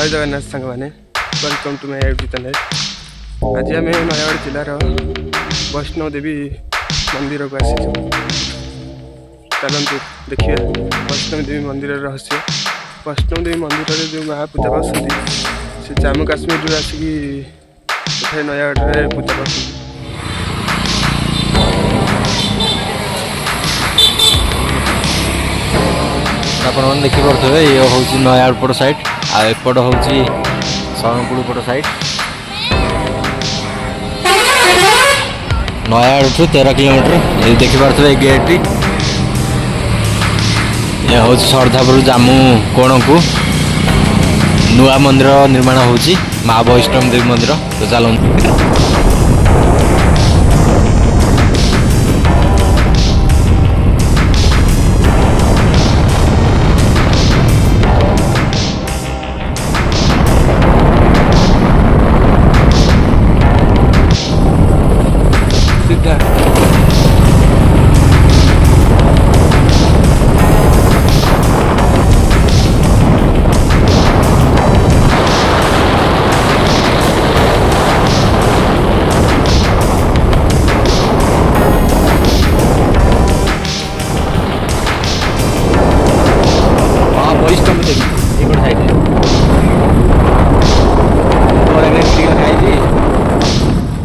जय जगन्नाथ सांग मैंने welcome to my YouTube channel. आज आम नयगढ़ जिलार वैष्णो देवी मंदिर को आसी चलतु देखिए वैष्णो देवी मंदिर रहस्य। वैष्णो देवी मंदिर जो माँ पूजा पाती से जम्मू काश्मीर आसिक नयगढ़ पूजा पाती। आपण मैंने देखिपे ये हूँ नयागढ़ पट साइड आएपट हूँ शरणपुर पट साइड। नयागढ़ ठू 13 किलोमीटर ये देखिपे गेट ये हूँ श्रद्धापुर जामू कोण को नुआ मंदिर निर्माण होची माँ वैष्णो देवी मंदिर। तो चलते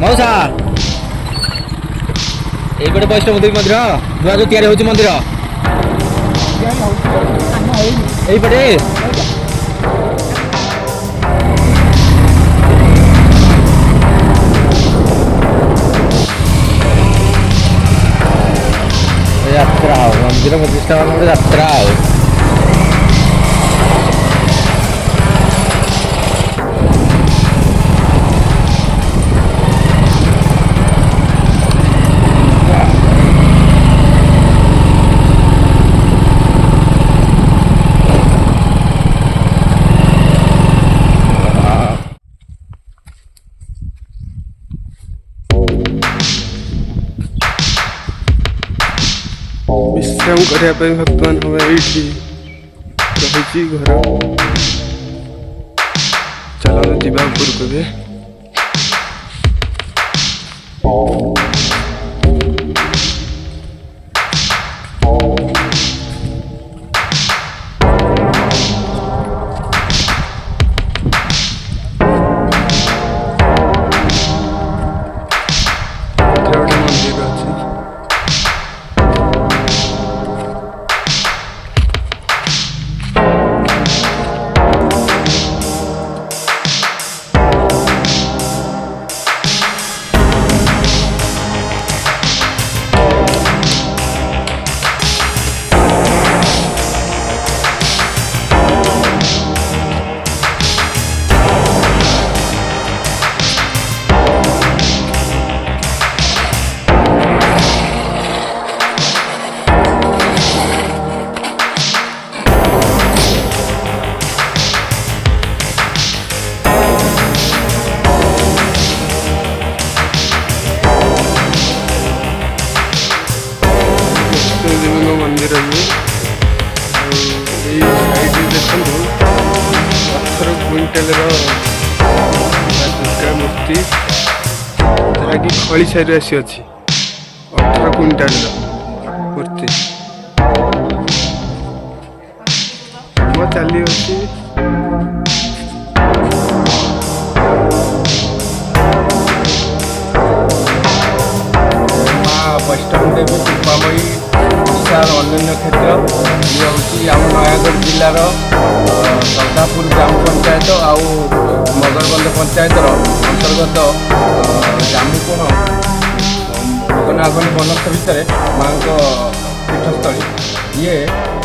मौसा ये वैष्णो देवी मंदिर नुआ जो तैयारी होची मंदिर यहीपटे यात्रा मंदिर प्रतिष्ठा यात्रा विश्राम करने भक्तमान हम ये रही घर चलो जीवा उपरको मंदिर देखो 18 क्विंटाल दुर्गा मूर्ति जहाँकि खड़ी साइड आसी अच्छी 18 क्विंटाल मूर्ति चली अच्छी। वैष्णो देवी कृपामयी ओडार अन्य क्षेत्र ये हूँ आम नयागढ़ जिलार श्रद्धापुर ग्राम पंचायत आउ मगरबंद पंचायत अंतर्गत जामुकोण भगनागनी बनस्थ भितर माँ पीठस्थली ये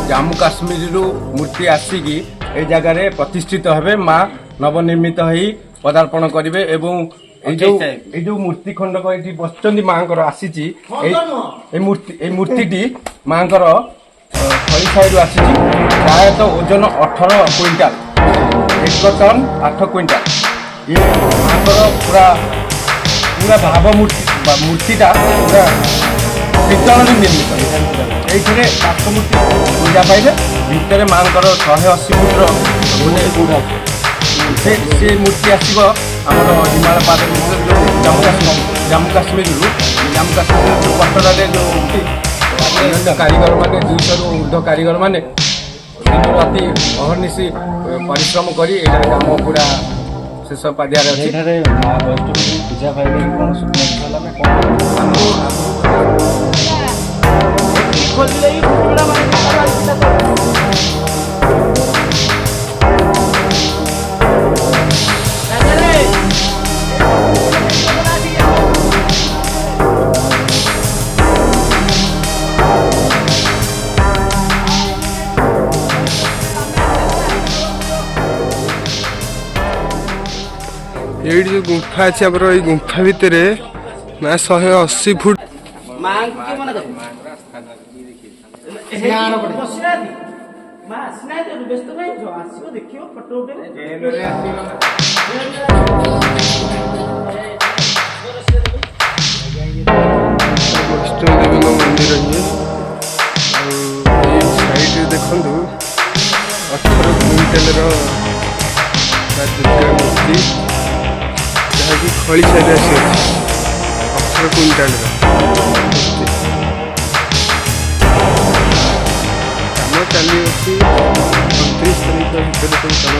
जम्मू काश्मीर मूर्ति आसिक ए जगार प्रतिष्ठित हेबे माँ नवनिर्मित हो पदार्पण करेंगे एवं जो मूर्ति खंडक ये बस माँ आसी मूर्ति माँ खड़ी साइड आसी प्रायतः ओजन 18 क्विंटाल 1 टन 8 क्विंटाल ये माँ पूरा पूरा भाव मूर्तिटा पूरा पितल निर्मित ये काठ मूर्ति पूजा पाइले भितर माँ 180 फुट ସେ ମୂର୍ତ୍ତି ଆସିବ ଆମର ହିମାଳୟ ପାଦରେ ଯେଉଁ ଜାମ୍ମୁ କାଶ୍ମୀରରୁ ଯେଉଁ ପଟରାରେ ଯେଉଁ ଅନ୍ୟାନ୍ୟ କାରିଗରମାନେ 200ରୁ ଉର୍ଦ୍ଧ୍ୱ କାରିଗରମାନେ ଦିନ ରାତି ଅହର୍ନିଶି ପରିଶ୍ରମ କରି ଏଠାରେ କାମ ପୁରା ଶେଷ ପାଦିଆରେ ଅଛି। ଏଠାରେ ମା ବୈଷ୍ଣବୀ ପୂଜା ପାଇଲେ କ'ଣ ସ୍ୱପ୍ନ ହେଲା ନା କ'ଣ? ଏଇଠି ଯେଉଁ ଗୁମ୍ଫା ଅଛି ଆମର ଏଇ ଗୁମ୍ଫା ଭିତରେ ମା 180 ଫୁଟ ବୈଷ୍ଣବ ଦେବୀଙ୍କ ମନ୍ଦିର ଇଏ। ଆଉ ଏଇ ସାଇଡ଼ରେ ଦେଖନ୍ତୁ 18 କୁଇଣ୍ଟାଲର ମା ଦୁର୍ଗା ମୂର୍ତ୍ତି, ଯାହାକି ଖଳି ସାଇଡ଼ରେ ଆସିଅଛି। 18 କୁଇଣ୍ଟାଲର ମୂର୍ତ୍ତି କାମ ଚାଲିଅଛି। 29 ତାରିଖ ଭିତରେ ସବୁ କାମ